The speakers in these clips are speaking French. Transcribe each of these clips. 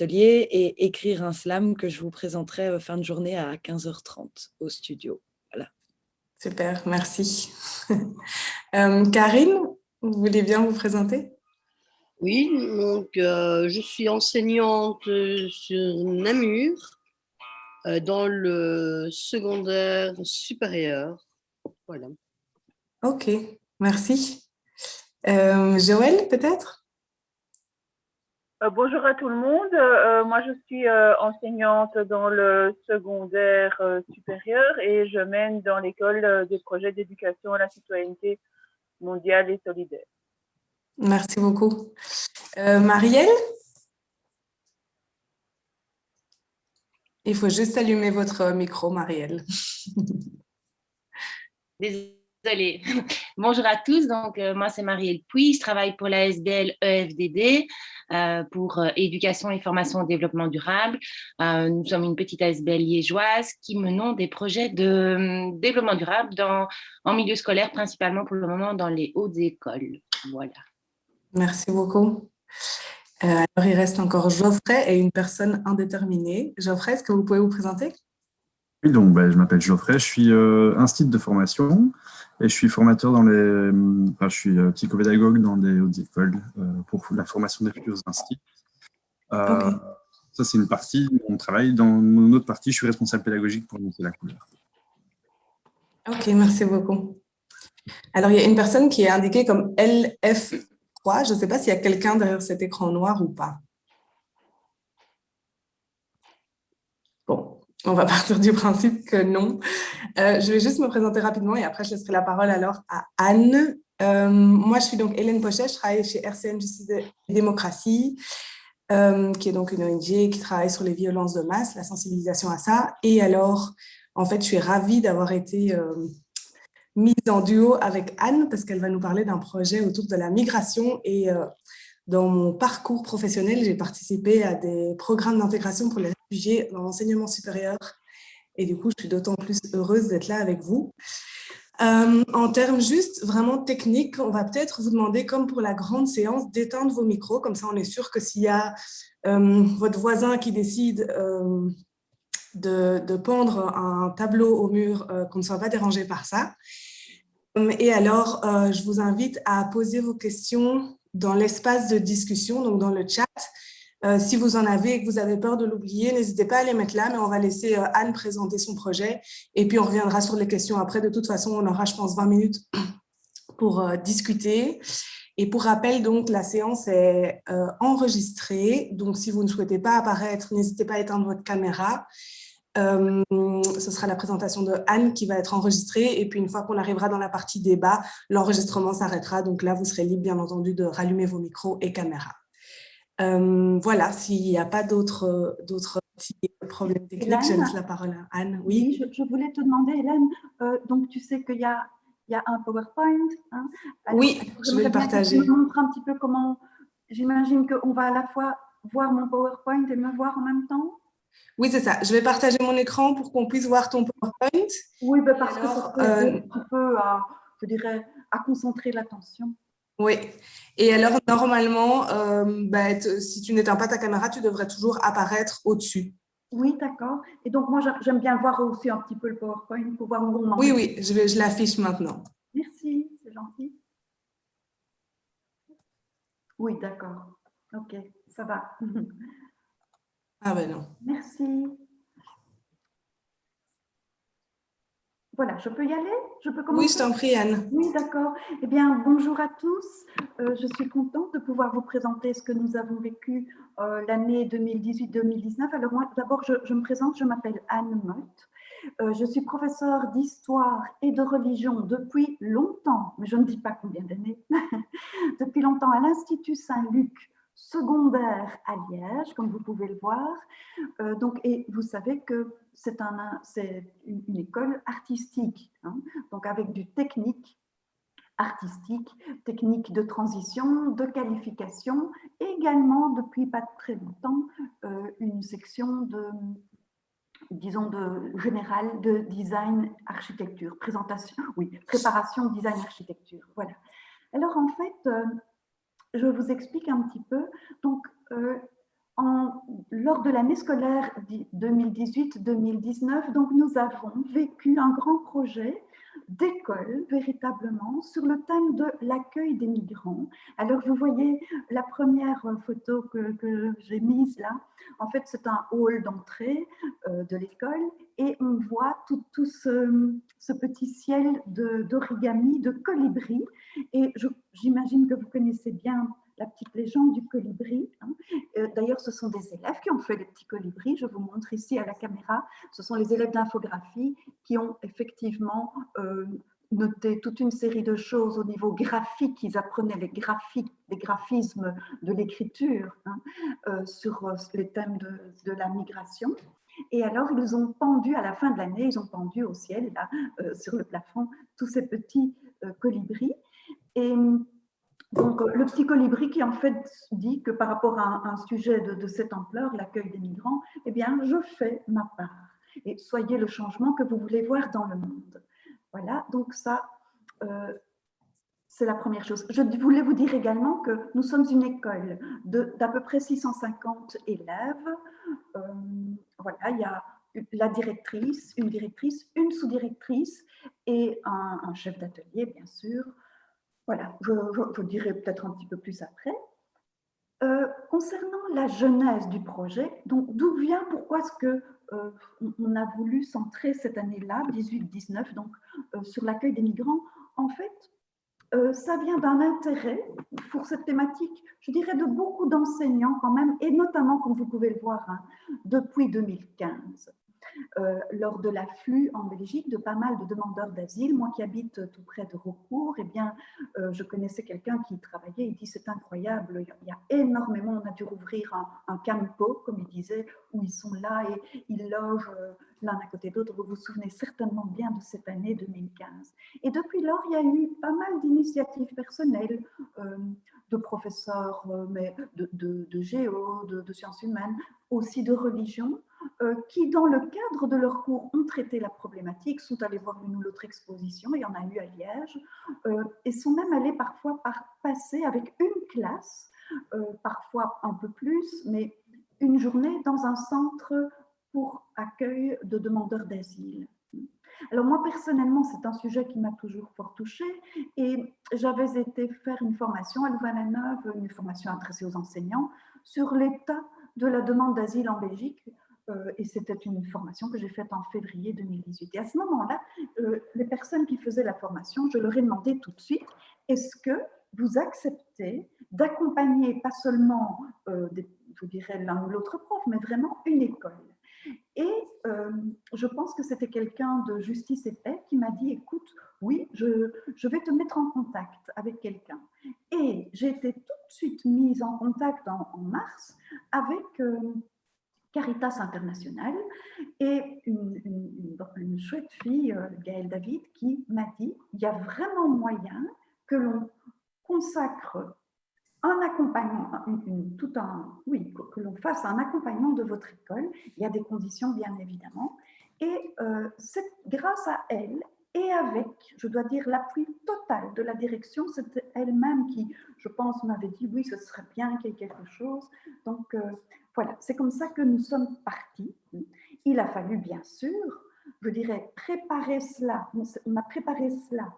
atelier et écrire un slam que je vous présenterai fin de journée à 15h30 au studio. Voilà. Super, merci. Karine, vous voulez bien vous présenter? Oui, donc je suis enseignante sur Namur, dans le secondaire supérieur. Voilà. Ok, merci. Joël, peut-être? Bonjour à tout le monde. Moi, je suis enseignante dans le secondaire supérieur et je mène dans l'école des projets d'éducation à la citoyenneté mondiale et solidaire. Merci beaucoup. Marielle? Il faut juste allumer votre micro, Marielle. Désolée. Bonjour à tous, donc moi c'est Marielle Puy, je travaille pour la SBL EFDD pour éducation et formation au développement durable. Nous sommes une petite ASBL liégeoise qui menons des projets de développement durable en milieu scolaire, principalement pour le moment dans les hautes écoles. Voilà. Merci beaucoup. Alors il reste encore Geoffrey et une personne indéterminée. Geoffrey, est-ce que vous pouvez vous présenter? Oui, donc je m'appelle Geoffrey, je suis instit de formation et je suis formateur dans je suis psychopédagogue dans des hautes écoles pour la formation des futurs instits. Okay. Ça, c'est une partie de mon travail. Dans mon autre partie, je suis responsable pédagogique pour annoncer la couleur. Ok, merci beaucoup. Alors, il y a une personne qui est indiquée comme LF3. Je ne sais pas s'il y a quelqu'un derrière cet écran noir ou pas. Bon, on va partir du principe que non. Je vais juste me présenter rapidement et après, je laisserai la parole alors à Anne. Moi, je suis donc Hélène Pochet, je travaille chez RCN Justice et Démocratie, qui est donc une ONG qui travaille sur les violences de masse, la sensibilisation à ça. Et alors, en fait, je suis ravie d'avoir été mise en duo avec Anne parce qu'elle va nous parler d'un projet autour de la migration. Et dans mon parcours professionnel, j'ai participé à des programmes d'intégration pour les réfugiés dans l'enseignement supérieur. Et du coup, je suis d'autant plus heureuse d'être là avec vous. En termes juste vraiment techniques, on va peut-être vous demander, comme pour la grande séance, d'éteindre vos micros. Comme ça, on est sûr que s'il y a votre voisin qui décide de pendre un tableau au mur, qu'on ne soit pas dérangé par ça. Et alors, je vous invite à poser vos questions dans l'espace de discussion, donc dans le chat. Si vous en avez et que vous avez peur de l'oublier, n'hésitez pas à les mettre là, mais on va laisser Anne présenter son projet et puis on reviendra sur les questions après. De toute façon, on aura, je pense, 20 minutes pour discuter. Et pour rappel, donc, la séance est enregistrée. Donc, si vous ne souhaitez pas apparaître, n'hésitez pas à éteindre votre caméra. Ce sera la présentation de Anne qui va être enregistrée. Et puis, une fois qu'on arrivera dans la partie débat, l'enregistrement s'arrêtera. Donc là, vous serez libre, bien entendu, de rallumer vos micros et caméras. Voilà, s'il n'y a pas d'autres petits problèmes techniques, Hélène, je laisse la parole à Anne. Oui, je voulais te demander, Hélène, donc tu sais qu'il y a un PowerPoint. Hein. Alors, oui, je vais le partager. Tu me montres un petit peu comment, j'imagine qu'on va à la fois voir mon PowerPoint et me voir en même temps. Oui, c'est ça. Je vais partager mon écran pour qu'on puisse voir ton PowerPoint. Oui, parce que ça peut aider un peu à, je dirais, à concentrer l'attention. Oui. Et alors, normalement, si tu n'éteins pas ta caméra, tu devrais toujours apparaître au-dessus. Oui, d'accord. Et donc, moi, j'aime bien voir aussi un petit peu le PowerPoint pour voir où on en est. Oui, je l'affiche maintenant. Merci, c'est gentil. Oui, d'accord. Ok, ça va. Ah ben non. Merci. Voilà, je peux y aller? Je peux commencer? Oui, je t'en prie, Anne. Oui, d'accord. Eh bien, bonjour à tous. Je suis contente de pouvoir vous présenter ce que nous avons vécu l'année 2018-2019. Alors moi, d'abord, je me présente, je m'appelle Anne Motte. Je suis professeure d'histoire et de religion depuis longtemps, mais je ne dis pas combien d'années, depuis longtemps à l'Institut Saint-Luc secondaire à Liège, comme vous pouvez le voir. Et vous savez que c'est une école artistique, hein, donc avec du technique artistique, technique de transition, de qualification, et également, depuis pas très longtemps, une section générale de design architecture, préparation design architecture, voilà. Alors en fait, je vous explique un petit peu, donc Lors de l'année scolaire 2018-2019, donc nous avons vécu un grand projet d'école véritablement sur le thème de l'accueil des migrants. Alors vous voyez la première photo que j'ai mise là, en fait c'est un hall d'entrée de l'école et on voit tout ce petit ciel d'origami, de colibri, et j'imagine que vous connaissez bien la petite légende du colibri. D'ailleurs, ce sont des élèves qui ont fait les petits colibris. Je vous montre ici à la caméra. Ce sont les élèves d'infographie qui ont effectivement noté toute une série de choses au niveau graphique. Ils apprenaient les graphismes de l'écriture sur les thèmes de la migration. Et alors, ils ont pendu, à la fin de l'année, ils ont pendu au ciel, là, sur le plafond, tous ces petits colibris. Et donc, le petit colibri qui en fait dit que par rapport à un sujet de cette ampleur, l'accueil des migrants, eh bien, je fais ma part. Et soyez le changement que vous voulez voir dans le monde. Voilà, donc ça, c'est la première chose. Je voulais vous dire également que nous sommes une école d'à peu près 650 élèves. Voilà, il y a la directrice, une sous-directrice et un chef d'atelier, bien sûr. Voilà, je dirai peut-être un petit peu plus après. Concernant la genèse du projet, donc d'où vient, pourquoi est-ce qu'on a voulu centrer cette année-là, 18-19, donc sur l'accueil des migrants? En fait, ça vient d'un intérêt pour cette thématique, je dirais, de beaucoup d'enseignants quand même, et notamment, comme vous pouvez le voir, hein, depuis 2015. Lors de l'afflux en Belgique de pas mal de demandeurs d'asile. Moi qui habite tout près de Rocourt, eh bien, je connaissais quelqu'un qui travaillait, il dit c'est incroyable, il y a énormément, on a dû rouvrir un campo, comme il disait, où ils sont là et ils logent l'un à côté de l'autre. Vous vous souvenez certainement bien de cette année 2015. Et depuis lors, il y a eu pas mal d'initiatives personnelles de professeurs, mais de géo, de sciences humaines, aussi de religion, qui, dans le cadre de leur cours, ont traité la problématique, sont allés voir une ou l'autre exposition, il y en a eu à Liège, et sont même allés parfois passer avec une classe, parfois un peu plus, mais une journée dans un centre pour accueil de demandeurs d'asile. Alors moi, personnellement, c'est un sujet qui m'a toujours fort touchée et j'avais été faire une formation à Louvain-la-Neuve, une formation adressée aux enseignants, sur l'état de la demande d'asile en Belgique. Et c'était une formation que j'ai faite en février 2018. Et à ce moment-là, les personnes qui faisaient la formation, je leur ai demandé tout de suite, est-ce que vous acceptez d'accompagner pas seulement, je dirais, l'un ou l'autre prof, mais vraiment une école? Et je pense que c'était quelqu'un de Justice et Paix qui m'a dit, écoute, oui, je vais te mettre en contact avec quelqu'un. Et j'ai été tout de suite mise en contact en mars avec Caritas International et une chouette fille, Gaëlle David, qui m'a dit, il y a vraiment moyen que l'on consacre un accompagnement, que l'on fasse un accompagnement de votre école. Il y a des conditions, bien évidemment. Et c'est grâce à elle et avec, je dois dire, l'appui total de la direction, c'est elle-même qui, je pense, m'avait dit, oui, ce serait bien qu'il y ait quelque chose. Donc, voilà, c'est comme ça que nous sommes partis. Il a fallu, bien sûr, je dirais, préparer cela. On a préparé cela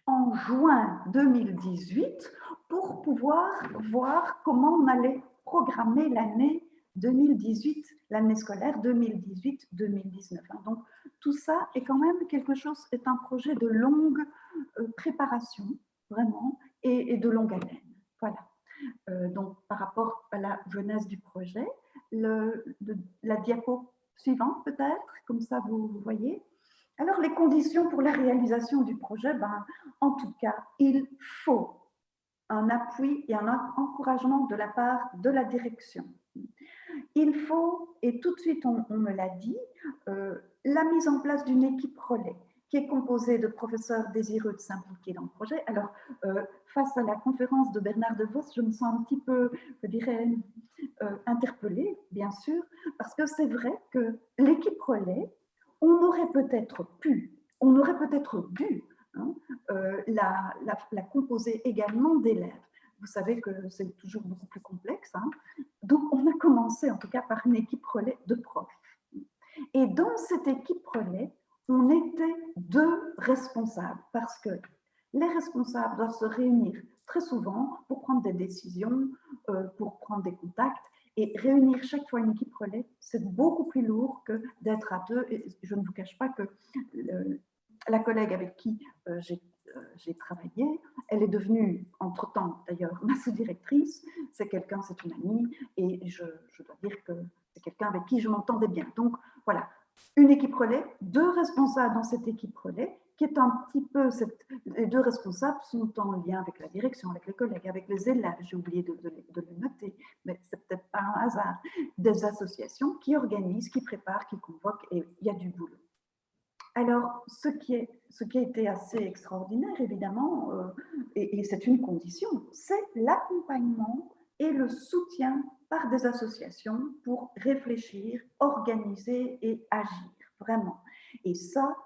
en juin 2018 pour pouvoir voir comment on allait programmer l'année 2018, l'année scolaire 2018-2019. Donc, tout ça est quand même quelque chose, est un projet de longue préparation, vraiment, et de longue haleine. Voilà. Donc, par rapport à la jeunesse du projet, la diapo suivante peut-être, comme ça vous voyez. Alors, les conditions pour la réalisation du projet, en tout cas, il faut un appui et un encouragement de la part de la direction. Il faut, et tout de suite on me l'a dit, la mise en place d'une équipe relais qui est composée de professeurs désireux de s'impliquer dans le projet. Alors, face à la conférence de Bernard De Vos, je me sens un petit peu, je dirais, interpellée, bien sûr, parce que c'est vrai que l'équipe relais, on aurait peut-être dû la composer également d'élèves. Vous savez que c'est toujours beaucoup plus complexe. donc, on a commencé en tout cas par une équipe relais de profs. Et dans cette équipe relais, on était 2 responsables parce que les responsables doivent se réunir très souvent pour prendre des décisions, pour prendre des contacts. Et réunir chaque fois une équipe relais, c'est beaucoup plus lourd que d'être à 2. Et je ne vous cache pas que la collègue avec qui j'ai travaillé, elle est devenue, entre-temps d'ailleurs, ma sous-directrice. C'est quelqu'un, c'est une amie, et je dois dire que c'est quelqu'un avec qui je m'entendais bien. Donc voilà, une équipe relais, 2 responsables dans cette équipe relais, qui est un petit peu, les 2 responsables sont en lien avec la direction, avec les collègues, avec les élèves, j'ai oublié de le noter, mais c'est peut-être pas un hasard, des associations qui organisent, qui préparent, qui convoquent, et il y a du boulot. Alors, ce qui a été assez extraordinaire, évidemment, et c'est une condition, c'est l'accompagnement et le soutien par des associations pour réfléchir, organiser et agir, vraiment. Et ça,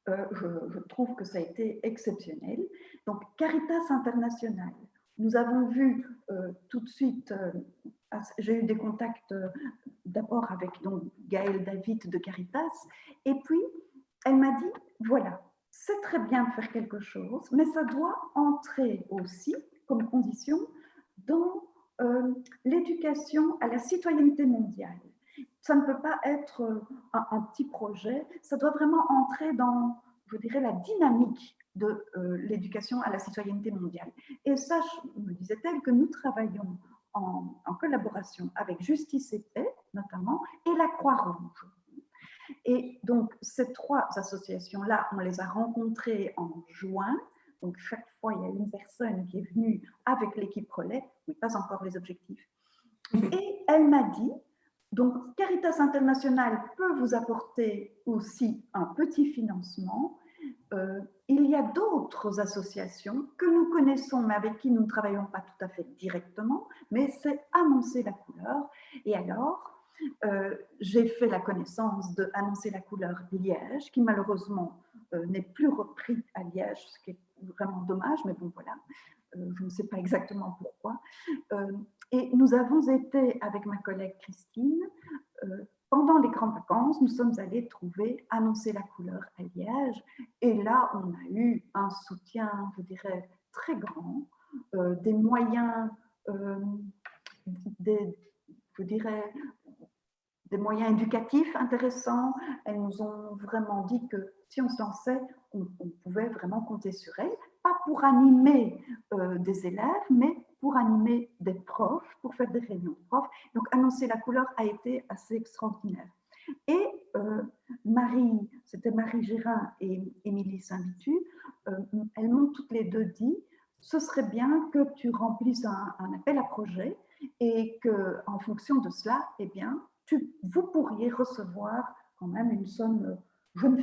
je trouve que ça a été exceptionnel. Donc, Caritas International, nous avons vu tout de suite, j'ai eu des contacts d'abord avec donc, Gaëlle David de Caritas, et puis elle m'a dit, voilà, c'est très bien de faire quelque chose, mais ça doit entrer aussi comme condition dans l'éducation à la citoyenneté mondiale. Ça ne peut pas être un petit projet, ça doit vraiment entrer dans, je dirais, la dynamique de l'éducation à la citoyenneté mondiale. Et ça, me disait-elle, que nous travaillons en collaboration avec Justice et Paix, notamment, et la Croix-Rouge. Et donc, ces 3 associations-là, on les a rencontrées en juin. Donc, chaque fois, il y a une personne qui est venue avec l'équipe relais, mais pas encore les objectifs. Et elle m'a dit, donc, Caritas International peut vous apporter aussi un petit financement. Il y a d'autres associations que nous connaissons, mais avec qui nous ne travaillons pas tout à fait directement, mais c'est Annoncer la couleur. Et alors, j'ai fait la connaissance de Annoncer la couleur Liège, qui malheureusement n'est plus repris à Liège, ce qui est vraiment dommage, mais bon voilà, je ne sais pas exactement pourquoi. Et nous avons été, avec ma collègue Christine, pendant les grandes vacances, nous sommes allés trouver Annoncer la couleur à Liège. Et là, on a eu un soutien, je dirais, très grand, des moyens, je dirais, des moyens éducatifs intéressants. Elles nous ont vraiment dit que si on se lançait, on pouvait vraiment compter sur elles, pas pour animer des élèves, mais pour animer des profs, pour faire des réunions de profs. Donc, Annoncer la couleur a été assez extraordinaire. Et c'était Marie Gérin et Émilie Saint-Vitu, elles m'ont toutes les 2 dit, ce serait bien que tu remplisses un appel à projet et qu'en fonction de cela, eh bien, vous pourriez recevoir quand même une somme,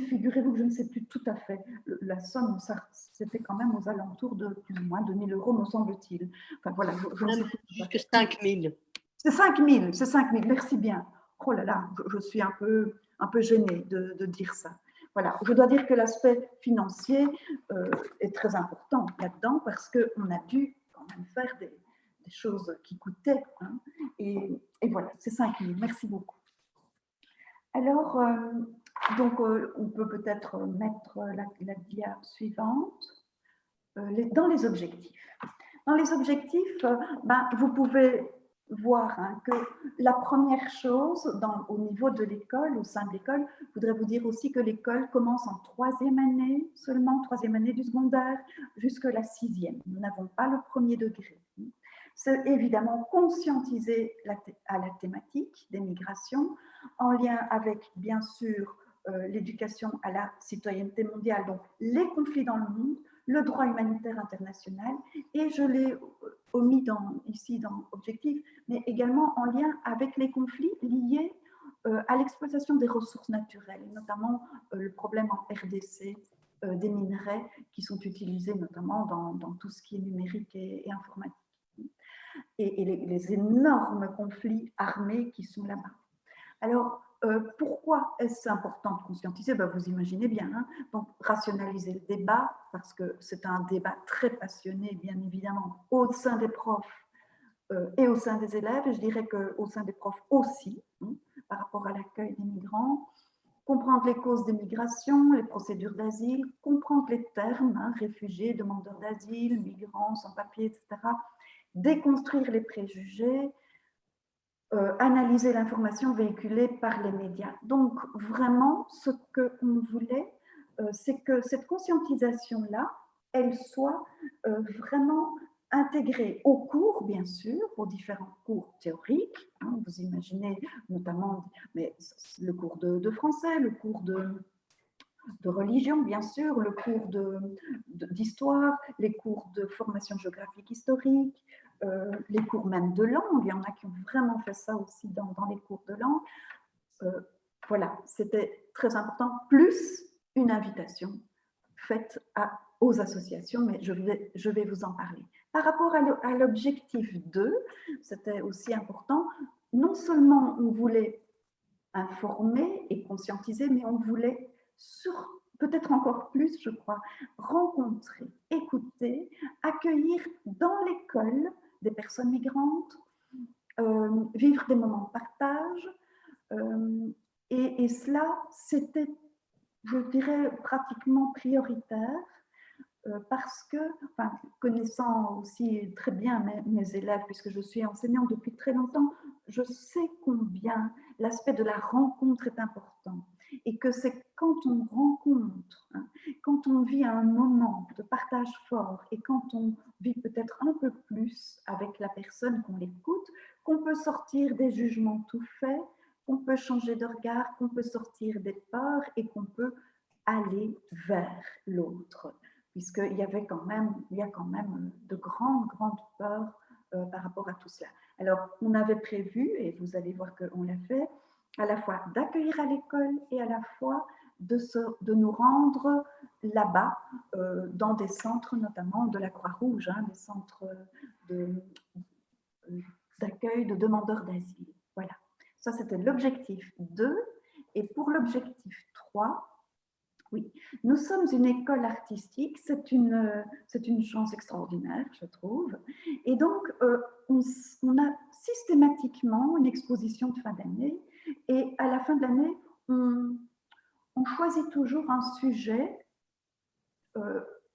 figurez-vous que je ne sais plus tout à fait, la somme, c'était quand même aux alentours de plus ou moins 2 000 €, me semble-t-il. Enfin voilà, je ne sais plus. Jusque 5 000. C'est 5 000, merci bien. Oh là là, je suis un peu gênée de dire ça. Voilà, je dois dire que l'aspect financier est très important là-dedans parce qu'on a dû quand même faire des choses qui coûtaient. Hein, et voilà, c'est 5 000. Merci beaucoup. Alors, donc, on peut peut-être mettre la dia suivante. Dans les objectifs. Dans les objectifs, vous pouvez voir que la première chose au niveau de l'école, au sein de l'école, je voudrais vous dire aussi que l'école commence en 3e année, seulement 3e année du secondaire, jusqu'à la 6e. Nous n'avons pas le 1er degré. C'est évidemment conscientiser à la thématique des migrations, en lien avec, bien sûr, l'éducation à la citoyenneté mondiale, donc les conflits dans le monde, le droit humanitaire international, et je l'ai omis ici dans Objectif, mais également en lien avec les conflits liés à l'exploitation des ressources naturelles, et notamment le problème en RDC des minerais qui sont utilisés notamment dans tout ce qui est numérique et informatique. Et les énormes conflits armés qui sont là-bas. Alors, pourquoi est-ce important de conscientiser? Vous imaginez bien, hein? Donc rationaliser le débat, parce que c'est un débat très passionné, bien évidemment, au sein des profs, et au sein des élèves, et je dirais qu'au sein des profs aussi, par rapport à l'accueil des migrants, comprendre les causes des migrations, les procédures d'asile, comprendre les termes, réfugiés, demandeurs d'asile, migrants, sans-papiers, etc., déconstruire les préjugés, analyser l'information véhiculée par les médias. Donc, vraiment, ce qu'on voulait, c'est que cette conscientisation-là, elle soit vraiment intégrée aux cours, bien sûr, aux différents cours théoriques. Vous imaginez notamment le cours de français, le cours de religion, bien sûr, le cours d'histoire, les cours de formation géographique historique, les cours même de langue. Il y en a qui ont vraiment fait ça aussi dans les cours de langue. Voilà, c'était très important, plus une invitation faite aux associations, mais je vais vous en parler. Par rapport à l'objectif 2, c'était aussi important, non seulement on voulait informer et conscientiser, mais on voulait peut-être encore plus, je crois, rencontrer, écouter, accueillir dans l'école des personnes migrantes, vivre des moments de partage. Et cela, c'était, je dirais, pratiquement prioritaire parce que, connaissant aussi très bien mes élèves, puisque je suis enseignante depuis très longtemps, je sais combien l'aspect de la rencontre est important. Et que c'est quand on rencontre, quand on vit un moment de partage fort et quand on vit peut-être un peu plus avec la personne qu'on l'écoute, qu'on peut sortir des jugements tout faits, qu'on peut changer de regard, qu'on peut sortir des peurs et qu'on peut aller vers l'autre. Puisqu'il y a quand même de grandes peurs par rapport à tout cela. Alors, on avait prévu, et vous allez voir qu'on l'a fait, à la fois d'accueillir à l'école et à la fois de nous rendre là-bas, dans des centres notamment de la Croix-Rouge, des centres d'accueil de demandeurs d'asile. Voilà, ça c'était l'objectif 2. Et pour l'objectif 3, oui, nous sommes une école artistique, c'est une chance extraordinaire, je trouve. Et donc, on a systématiquement une exposition de fin d'année. Et à la fin de l'année, on choisit toujours un sujet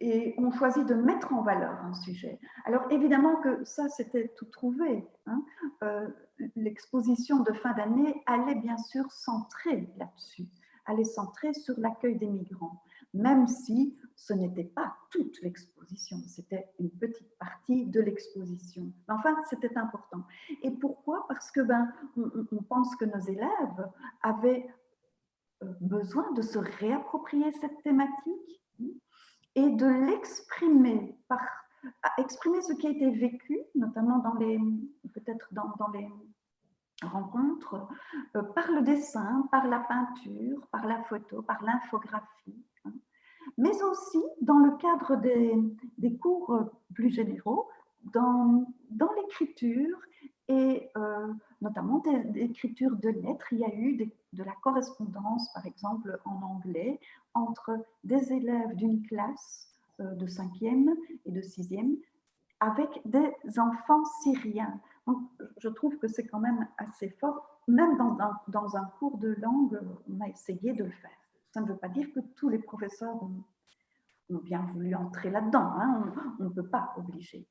et on choisit de mettre en valeur un sujet. Alors, évidemment que ça, c'était tout trouvé. L'exposition de fin d'année allait bien sûr centrer là-dessus. Allait centrer sur l'accueil des migrants, même si ce n'était pas toute l'exposition, c'était une petite partie de l'exposition. Enfin, c'était important. Et pourquoi? Parce que on pense que nos élèves avaient besoin de se réapproprier cette thématique et de l'exprimer exprimer ce qui a été vécu, notamment peut-être dans les rencontre par le dessin, par la peinture, par la photo, par l'infographie, mais aussi dans le cadre des cours plus généraux, dans l'écriture et notamment l'écriture de lettres. Il y a eu de la correspondance, par exemple en anglais, entre des élèves d'une classe de 5e et de 6e avec des enfants syriens. Donc, je trouve que c'est quand même assez fort. Même dans un cours de langue, on a essayé de le faire. Ça ne veut pas dire que tous les professeurs ont bien voulu entrer là-dedans. On ne peut pas obliger.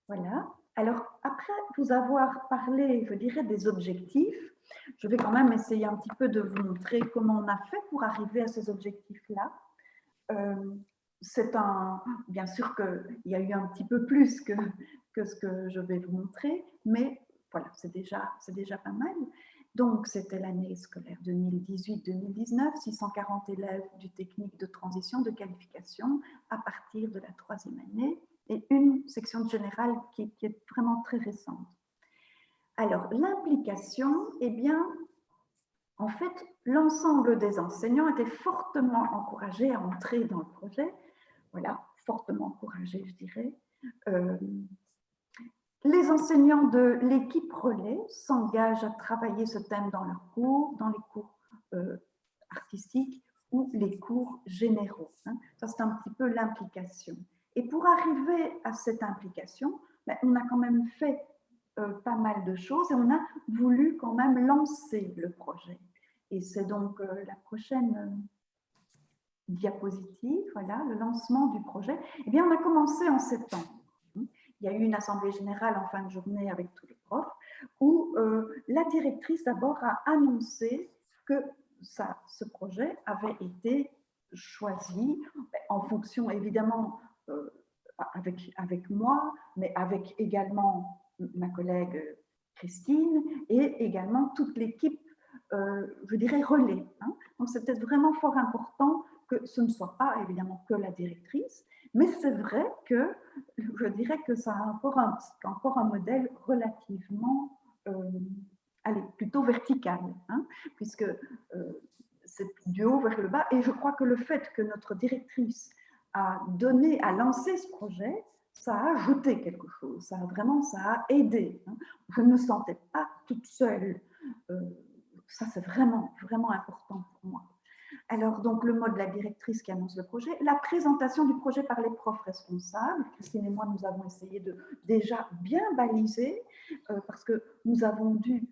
Voilà. Alors, après vous avoir parlé, je dirais, des objectifs, je vais quand même essayer un petit peu de vous montrer comment on a fait pour arriver à ces objectifs-là. Bien sûr qu'il y a eu un petit peu plus que ce que je vais vous montrer, mais voilà, c'est déjà pas mal. Donc, c'était l'année scolaire 2018-2019, 640 élèves du technique de transition de qualification à partir de la 3e année et une section de générale qui est vraiment très récente. Alors, l'implication, eh bien, en fait, l'ensemble des enseignants étaient fortement encouragés à entrer dans le projet. Voilà, fortement encouragés, je dirais. Les enseignants de l'équipe relais s'engagent à travailler ce thème dans leurs cours, dans les cours artistiques ou les cours généraux. Ça, c'est un petit peu l'implication. Et pour arriver à cette implication, on a quand même fait pas mal de choses et on a voulu quand même lancer le projet. Et c'est donc la prochaine diapositive, voilà, le lancement du projet. Eh bien, on a commencé en septembre. Il y a eu une assemblée générale en fin de journée avec tous les profs où la directrice d'abord a annoncé que ce projet avait été choisi en fonction évidemment avec moi, mais avec également ma collègue Christine et également toute l'équipe, je dirais, relais. Hein. Donc, c'était vraiment fort important que ce ne soit pas évidemment que la directrice, mais c'est vrai que je dirais que ça a encore un modèle relativement, allez, plutôt vertical, hein, puisque c'est du haut vers le bas. Et je crois que le fait que notre directrice a lancé ce projet, ça a ajouté quelque chose, ça a aidé. Hein. Je ne me sentais pas toute seule. Ça, c'est vraiment, vraiment important pour moi. Alors, donc, le mot de la directrice qui annonce le projet, la présentation du projet par les profs responsables. Christine et moi, nous avons essayé de déjà bien baliser parce que nous avons dû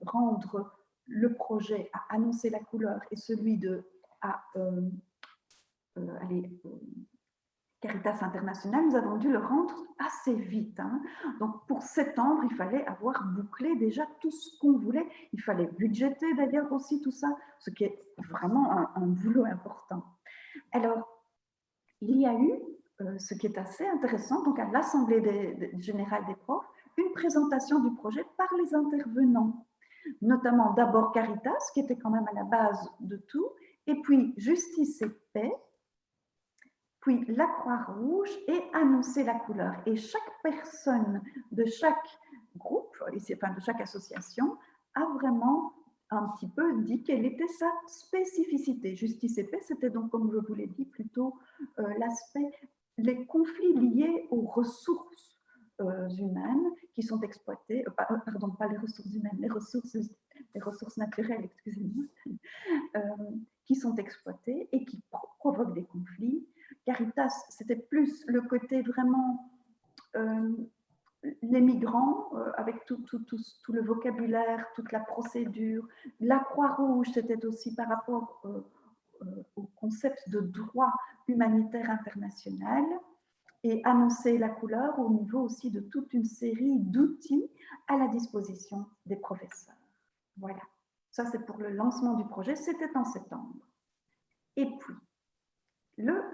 rendre le projet à annoncer la couleur et celui à Caritas International, nous avons dû le rendre assez vite. Hein. Donc, pour septembre, il fallait avoir bouclé déjà tout ce qu'on voulait. Il fallait budgéter d'ailleurs aussi tout ça, ce qui est vraiment un boulot important. Alors, il y a eu, ce qui est assez intéressant, donc à l'Assemblée générale des profs, une présentation du projet par les intervenants, notamment d'abord Caritas, qui était quand même à la base de tout, et puis Justice et Paix, puis la Croix-Rouge et annoncer la couleur. Et chaque personne de chaque groupe, enfin de chaque association, a vraiment un petit peu dit quelle était sa spécificité. Justice et Paix, c'était donc, comme je vous l'ai dit, plutôt l'aspect, les conflits liés aux ressources humaines qui sont exploitées, pardon, pas les ressources humaines, les ressources naturelles, excusez-moi, qui sont exploitées et qui provoquent des conflits. Caritas, c'était plus le côté vraiment les migrants, avec tout le vocabulaire, toute la procédure. La Croix-Rouge, c'était aussi par rapport au concept de droit humanitaire international et annoncer la couleur au niveau aussi de toute une série d'outils à la disposition des professeurs. Voilà, ça c'est pour le lancement du projet, c'était en septembre. Et puis,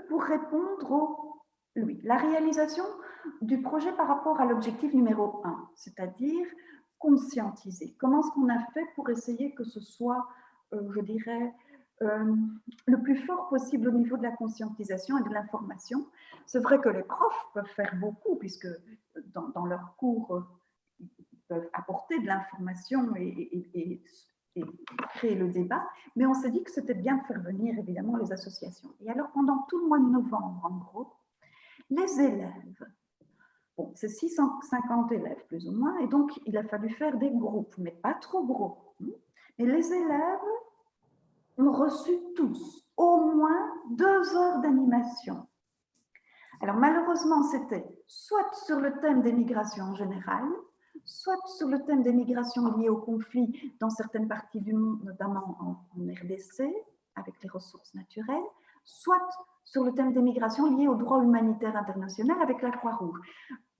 pour répondre la réalisation du projet par rapport à l'objectif numéro 1, c'est-à-dire conscientiser. Comment est-ce qu'on a fait pour essayer que ce soit, je dirais, le plus fort possible au niveau de la conscientisation et de l'information. C'est vrai que les profs peuvent faire beaucoup, puisque dans leurs cours, ils peuvent apporter de l'information et créer le débat, mais on s'est dit que c'était bien de faire venir évidemment les associations. Et alors pendant tout le mois de novembre, en gros, les élèves, bon, c'est 650 élèves plus ou moins, et donc il a fallu faire des groupes, mais pas trop gros. Et les élèves ont reçu tous au moins 2 heures d'animation. Alors malheureusement, c'était soit sur le thème des migrations en général, soit sur le thème des migrations liées au conflit dans certaines parties du monde, notamment en RDC, avec les ressources naturelles, soit sur le thème des migrations liées au droit humanitaire international avec la Croix-Rouge.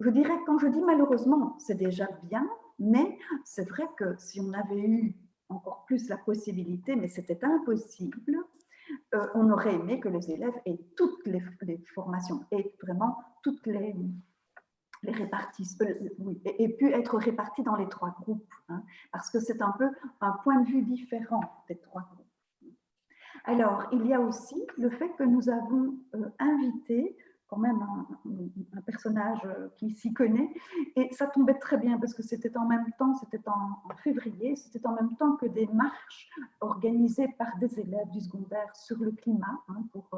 Je dirais, quand je dis malheureusement, c'est déjà bien, mais c'est vrai que si on avait eu encore plus la possibilité, mais c'était impossible, on aurait aimé que les élèves aient toutes les formations et vraiment toutes les répartissent, oui, et pu être répartis dans les 3 groupes, hein, parce que c'est un peu un point de vue différent des 3 groupes. Alors, il y a aussi le fait que nous avons invité quand même un personnage qui s'y connaît, et ça tombait très bien parce que c'était en même temps, c'était en février, c'était en même temps que des marches organisées par des élèves du secondaire sur le climat, hein, pour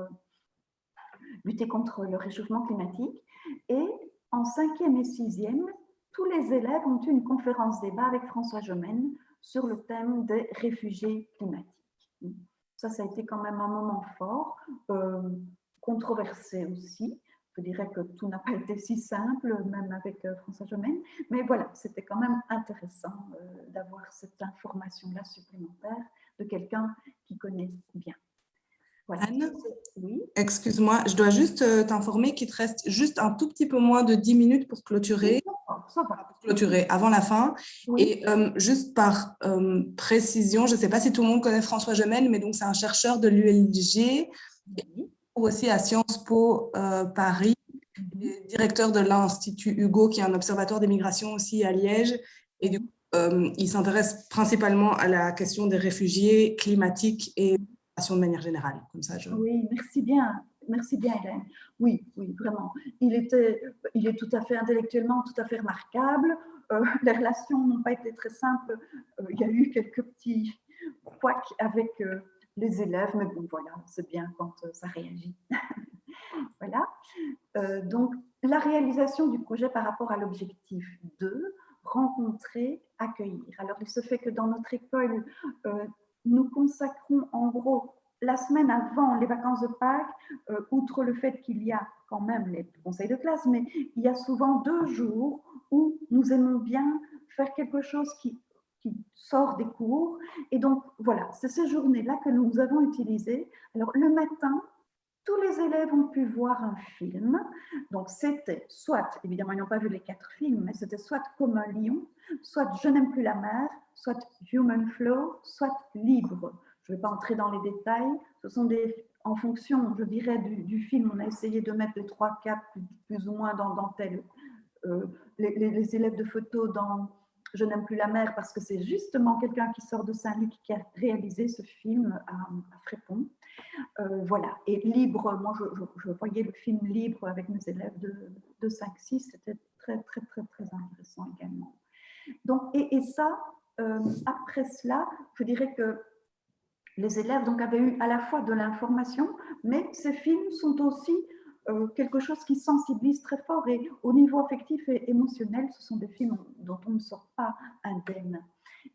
lutter contre le réchauffement climatique. Et en 5e et 6e, tous les élèves ont eu une conférence débat avec François Jomène sur le thème des réfugiés climatiques. Ça a été quand même un moment fort, controversé aussi, je dirais que tout n'a pas été si simple, même avec François Gemène, mais voilà, c'était quand même intéressant d'avoir cette information-là supplémentaire de quelqu'un qui connaît bien. Voilà. Anne, oui. Excuse-moi, je dois juste t'informer qu'il te reste juste un tout petit peu moins de 10 minutes pour clôturer. Ça va. Pour clôturer avant la fin. Oui. Et juste par précision, je ne sais pas si tout le monde connaît François Gemène, mais donc c'est un chercheur de l'ULG, Oui. aussi à Sciences Po Paris, directeur de l'Institut Hugo, qui est un observatoire des migrations aussi à Liège. Et du coup, il s'intéresse principalement à la question des réfugiés climatiques et de manière générale. Comme ça, Oui, merci bien, Hélène. Oui, oui, vraiment. Il est tout à fait intellectuellement tout à fait remarquable. Les relations n'ont pas été très simples. Il y a eu quelques petits couacs avec les élèves, mais bon, voilà, c'est bien quand ça réagit. Voilà. Donc, la réalisation du projet par rapport à l'objectif 2, rencontrer, accueillir. Alors, il se fait que dans notre école, nous consacrons en gros la semaine avant les vacances de Pâques, outre le fait qu'il y a quand même les conseils de classe, mais il y a souvent 2 jours où nous aimons bien faire quelque chose qui sort des cours. Et donc, voilà, c'est ces journées-là que nous avons utilisées. Alors, le matin, tous les élèves ont pu voir un film. Donc, c'était soit, évidemment, ils n'ont pas vu les 4 films, mais c'était soit Comme un lion, soit Je n'aime plus la mer, soit Human Flow, soit Libre. Je ne vais pas entrer dans les détails. Ce sont en fonction, je dirais, du film, on a essayé de mettre les 3 caps plus ou moins dans tel. Les élèves de photo dans Je n'aime plus la mer, parce que c'est justement quelqu'un qui sort de Saint-Luc qui a réalisé ce film à Frépont. Voilà. Et Libre, moi, je voyais le film Libre avec mes élèves de 5-6. C'était très, très, très, très intéressant également. Donc, et ça, après cela, je dirais que les élèves donc, avaient eu à la fois de l'information, mais ces films sont aussi quelque chose qui sensibilise très fort. Et au niveau affectif et émotionnel, ce sont des films dont on ne sort pas indemne.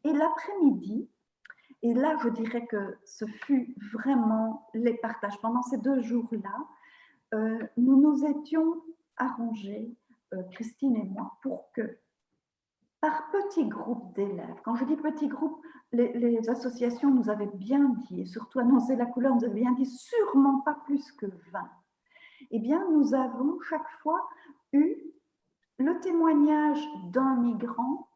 Et l'après-midi, et là, je dirais que ce fut vraiment les partages. Pendant ces 2 jours-là, nous nous étions arrangés, Christine et moi, pour que, par petits groupes d'élèves, quand je dis petits groupes, les associations nous avaient bien dit, et surtout Annoncer la couleur nous avait bien dit, sûrement pas plus que 20. Eh bien, nous avons chaque fois eu le témoignage d'un migrant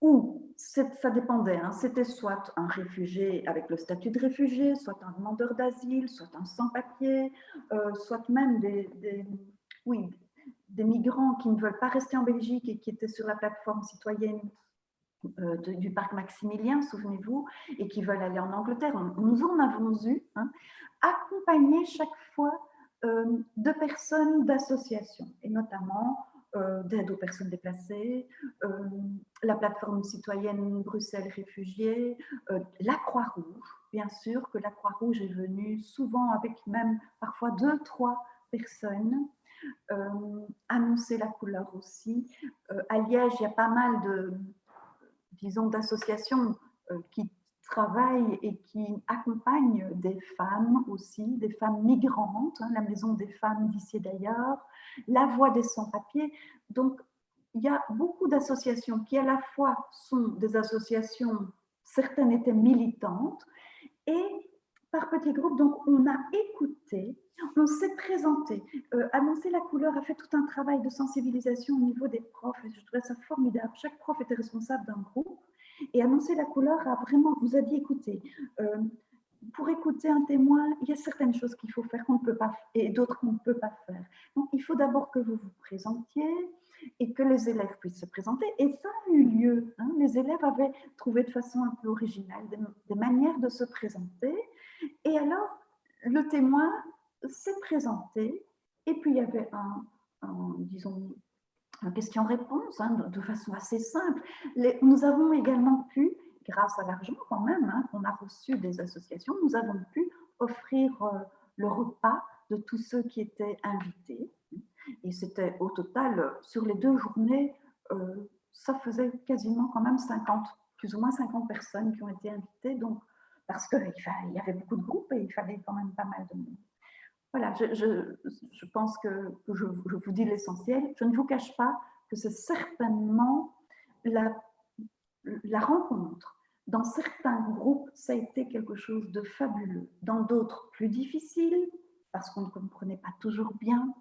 ou ça dépendait, hein, c'était soit un réfugié avec le statut de réfugié, soit un demandeur d'asile, soit un sans-papier, soit même des migrants qui ne veulent pas rester en Belgique et qui étaient sur la plateforme citoyenne du parc Maximilien, souvenez-vous, et qui veulent aller en Angleterre. Nous en avons eu, hein, accompagnés chaque fois de personnes d'associations, et notamment d'aide aux personnes déplacées, la plateforme citoyenne Bruxelles Réfugiés, la Croix-Rouge, bien sûr que la Croix-Rouge est venue souvent avec même parfois 2-3 personnes, Annoncer la couleur aussi. À Liège, il y a pas mal d'associations qui travaillent et qui accompagnent des femmes aussi, des femmes migrantes, hein, la Maison des femmes d'ici et d'ailleurs, la Voix des sans-papiers. Donc, il y a beaucoup d'associations qui à la fois sont des associations, certaines étaient militantes, et par petits groupes, donc on a écouté, on s'est présenté. Annoncer la couleur a fait tout un travail de sensibilisation au niveau des profs, et je trouvais ça formidable. Chaque prof était responsable d'un groupe, et Annoncer la couleur nous a dit, écoutez, pour écouter un témoin, il y a certaines choses qu'il faut faire qu'on ne peut pas, et d'autres qu'on ne peut pas faire. Donc, il faut d'abord que vous vous présentiez et que les élèves puissent se présenter. Et ça a eu lieu. Hein. Les élèves avaient trouvé de façon un peu originale des manières de se présenter. Et alors, le témoin s'est présenté. Et puis, il y avait disons, une question-réponse, hein, de façon assez simple. Nous avons également pu, grâce à l'argent quand même, hein, qu'on a reçu des associations, nous avons pu offrir le repas de tous ceux qui étaient invités. Et c'était au total, sur les 2 journées, ça faisait quasiment quand même 50, plus ou moins 50 personnes qui ont été invitées, donc, parce qu'il y avait beaucoup de groupes et il fallait quand même pas mal de monde. voilà, je pense que je vous dis l'essentiel. Je ne vous cache pas que c'est certainement la rencontre. Dans certains groupes, ça a été quelque chose de fabuleux. Dans d'autres, plus difficile, parce qu'on ne comprenait pas toujours bien,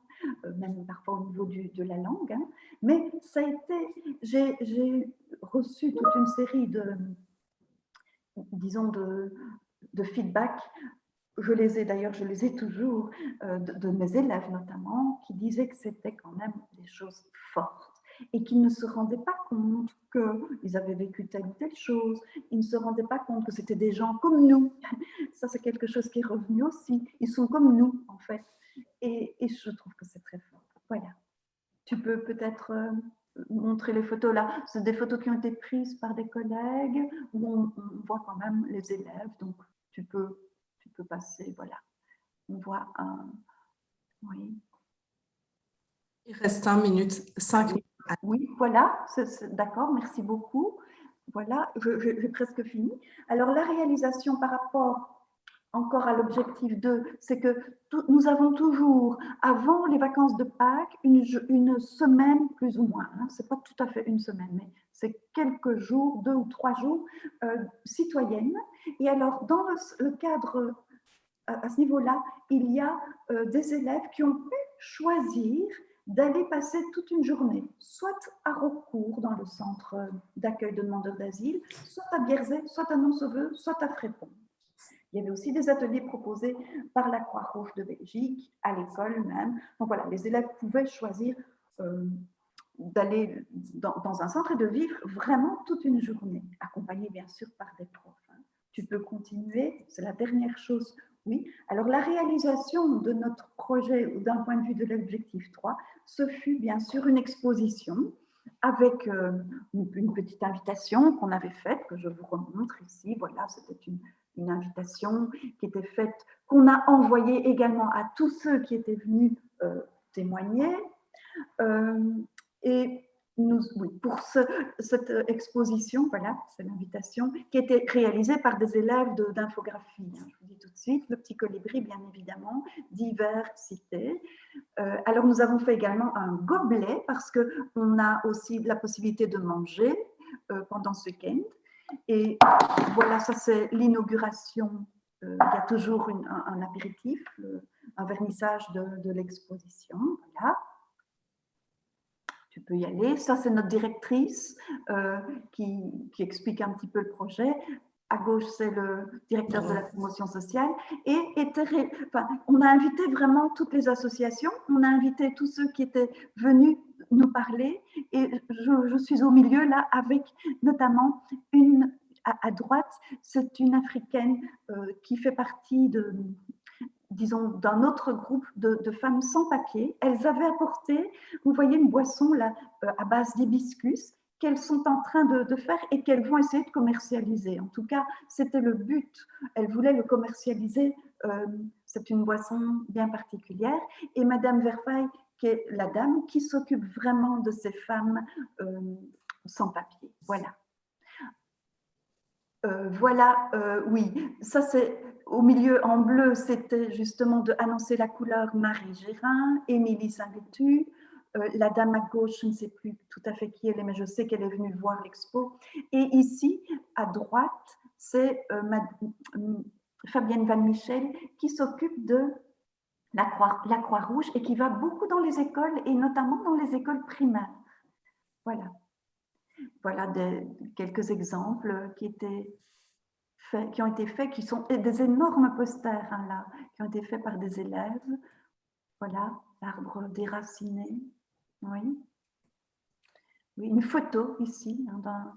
même parfois au niveau de la langue. Hein. Mais ça a été, j'ai reçu toute une série disons, de feedback. Je les ai toujours, de mes élèves notamment, qui disaient que c'était quand même des choses fortes et qu'ils ne se rendaient pas compte qu'ils avaient vécu telle ou telle chose, ils ne se rendaient pas compte que c'était des gens comme nous. Ça, c'est quelque chose qui est revenu aussi. Ils sont comme nous, en fait. Et je trouve que c'est très fort. Voilà. Tu peux peut-être montrer les photos là. C'est des photos qui ont été prises par des collègues où on voit quand même les élèves. Donc, tu peux passer, voilà. On voit un... Oui. Il reste 5 minutes. Oui, voilà, d'accord, merci beaucoup. Voilà, j'ai presque fini. Alors, la réalisation par rapport encore à l'objectif 2, c'est que nous avons toujours, avant les vacances de Pâques, une semaine plus ou moins. Hein, ce n'est pas tout à fait une semaine, mais c'est quelques jours, 2 ou 3 jours citoyennes. Et alors, dans le cadre, à ce niveau-là, il y a des élèves qui ont pu choisir d'aller passer toute une journée, soit à Raucourt, dans le centre d'accueil de demandeurs d'asile, soit à Bierzet, soit à Nonsoveux, soit à Frépont. Il y avait aussi des ateliers proposés par la Croix-Rouge de Belgique, à l'école même. Donc voilà, les élèves pouvaient choisir d'aller dans un centre et de vivre vraiment toute une journée, accompagnés bien sûr par des profs. Hein. Tu peux continuer, c'est la dernière chose. Oui, alors la réalisation de notre projet d'un point de vue de l'objectif 3, ce fut bien sûr une exposition avec une petite invitation qu'on avait faite, que je vous remontre ici. Voilà, c'était une invitation qui était faite, qu'on a envoyée également à tous ceux qui étaient venus témoigner. Et oui, pour cette exposition, voilà, c'est l'invitation, qui a été réalisée par des élèves d'infographie. Hein, je vous dis tout de suite, le petit colibri, bien évidemment, divers cités. Alors, nous avons fait également un gobelet, parce qu'on a aussi la possibilité de manger pendant ce week-end. Et voilà, ça c'est l'inauguration. Il y a toujours un apéritif, un vernissage de l'exposition. Voilà. Tu peux y aller. Ça, c'est notre directrice qui explique un petit peu le projet. À gauche, c'est le directeur de la promotion sociale. Et on a invité vraiment toutes les associations. On a invité tous ceux qui étaient venus nous parler. Et je suis au milieu, là, avec notamment à droite, c'est une Africaine qui fait partie disons, d'un autre groupe de femmes sans papier. Elles avaient apporté, vous voyez, une boisson là, à base d'hibiscus qu'elles sont en train de faire et qu'elles vont essayer de commercialiser. En tout cas, c'était le but. Elles voulaient le commercialiser. C'est une boisson bien particulière. Et Madame Verfaille, qui est la dame qui s'occupe vraiment de ces femmes sans papier. Voilà. Oui, ça c'est au milieu en bleu, c'était justement d'annoncer la couleur Marie Gérin, Émilie Saint-Létu, la dame à gauche, je ne sais plus tout à fait qui elle est, mais je sais qu'elle est venue voir l'expo. Et ici, à droite, c'est Fabienne Van Michel qui s'occupe de la Croix-Rouge et qui va beaucoup dans les écoles et notamment dans les écoles primaires. Voilà. Voilà quelques exemples qui ont été faits, qui sont des énormes posters hein, là, qui ont été faits par des élèves. Voilà, l'arbre déraciné. Oui. Oui, une photo ici hein, d'un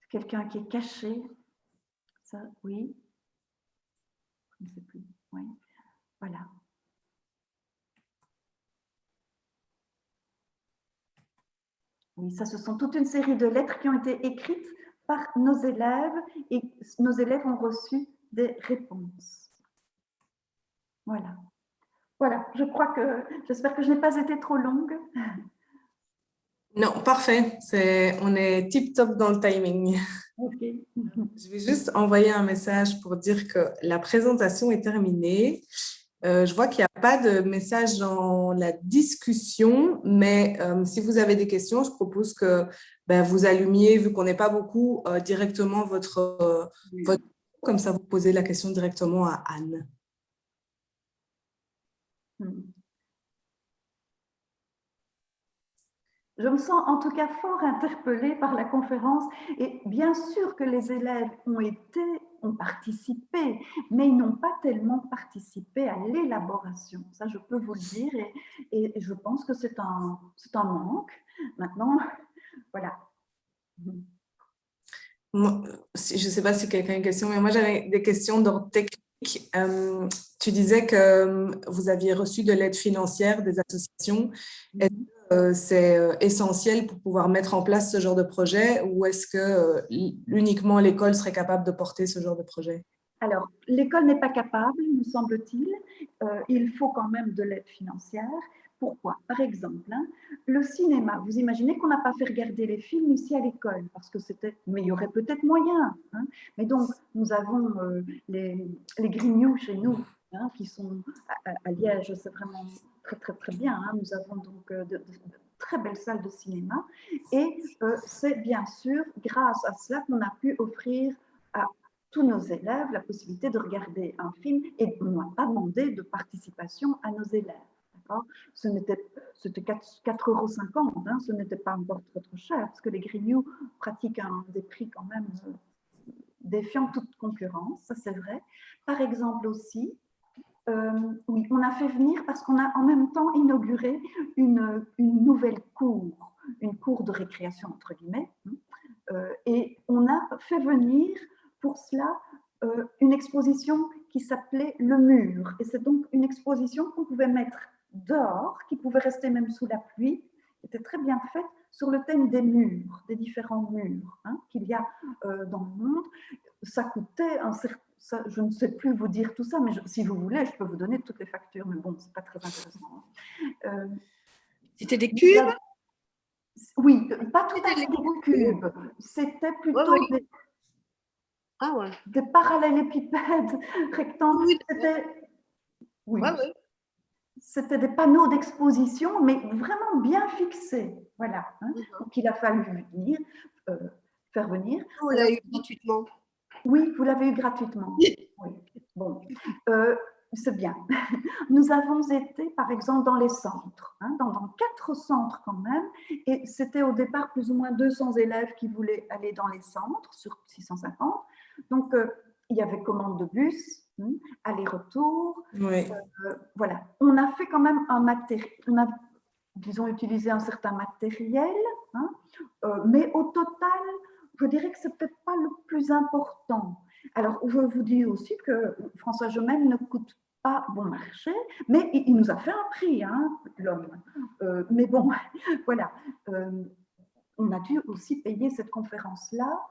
quelqu'un qui est caché. Ça, oui. Je ne sais plus. Oui. Voilà. Oui, ça, ce sont toute une série de lettres qui ont été écrites par nos élèves et nos élèves ont reçu des réponses. Voilà. Voilà, j'espère que je n'ai pas été trop longue. Non, parfait. On est tip-top dans le timing. Ok. Je vais juste envoyer un message pour dire que la présentation est terminée Je vois qu'il n'y a pas de message dans la discussion, mais si vous avez des questions, je propose que vous allumiez, vu qu'on n'est pas beaucoup, directement votre, comme ça vous posez la question directement à Anne. Je me sens en tout cas fort interpellée par la conférence et bien sûr que les élèves ont participé, mais ils n'ont pas tellement participé à l'élaboration. Ça, je peux vous le dire et je pense que c'est un manque. Maintenant, voilà. Moi, je ne sais pas si quelqu'un a une question, mais moi j'avais des questions d'ordre technique. Tu disais que vous aviez reçu de l'aide financière des associations. Est-ce que c'est essentiel pour pouvoir mettre en place ce genre de projet ou est-ce que uniquement l'école serait capable de porter ce genre de projet? Alors, l'école n'est pas capable, me semble-t-il. Il faut quand même de l'aide financière. Pourquoi? Par exemple, le cinéma. Vous imaginez qu'on n'a pas fait regarder les films ici à l'école parce que c'était, mais il y aurait peut-être moyen. Mais donc, nous avons les Grignoux chez nous, qui sont à Liège. C'est vraiment très, très, très bien. Nous avons donc de très belles salles de cinéma. Et c'est bien sûr grâce à cela qu'on a pu offrir à tous nos élèves la possibilité de regarder un film et on n'a pas demandé de participation à nos élèves. C'était 4,50 €, ce n'était pas encore trop cher parce que les Grignoux pratiquent des prix quand même défiant toute concurrence, ça c'est vrai. Par exemple aussi, oui, on a fait venir parce qu'on a en même temps inauguré une nouvelle cour, une cour de récréation entre guillemets, et on a fait venir pour cela une exposition qui s'appelait Le Mur. Et c'est donc une exposition qu'on pouvait mettre dehors, qui pouvait rester même sous la pluie, qui était très bien faite sur le thème des murs, des différents murs qu'il y a dans le monde. Ça coûtait un certain... je ne sais plus vous dire tout ça, mais si vous voulez, je peux vous donner toutes les factures, mais bon, c'est pas très intéressant. C'était des cubes? Oui, pas tout à fait des cubes. C'était plutôt des parallélépipèdes rectangulaires. C'était des panneaux d'exposition, mais vraiment bien fixés. Voilà. Donc, il a fallu faire venir. Vous l'avez eu gratuitement. Oui, vous l'avez eu gratuitement. Oui. Bon, c'est bien. Nous avons été, par exemple, dans les centres, dans 4 centres quand même, et c'était au départ plus ou moins 200 élèves qui voulaient aller dans les centres sur 650. Donc, il y avait commande de bus, aller-retour. Oui. Voilà. On a fait quand même un matériel, on a, disons, utilisé un certain matériel, mais au total, je dirais que c'est peut-être pas le plus important. Alors, je vous dis aussi que François Gemelle ne coûte pas bon marché, mais il nous a fait un prix, l'homme. Mais bon, voilà. On a dû aussi payer cette conférence-là.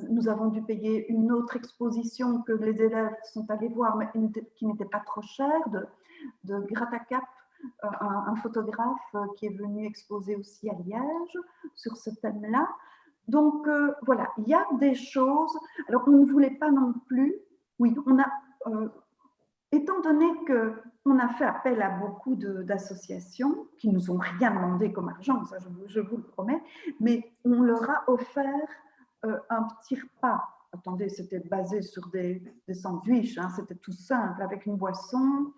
Nous avons dû payer une autre exposition que les élèves sont allés voir, mais qui n'était pas trop chère, de Gratacap, un photographe qui est venu exposer aussi à Liège sur ce thème-là. Donc, voilà, il y a des choses. Alors, on ne voulait pas non plus. Oui, on a, étant donné qu'on a fait appel à beaucoup d'associations qui ne nous ont rien demandé comme argent, ça je vous le promets, mais on leur a offert un petit repas. Attendez, c'était basé sur des sandwichs, c'était tout simple, avec une boisson,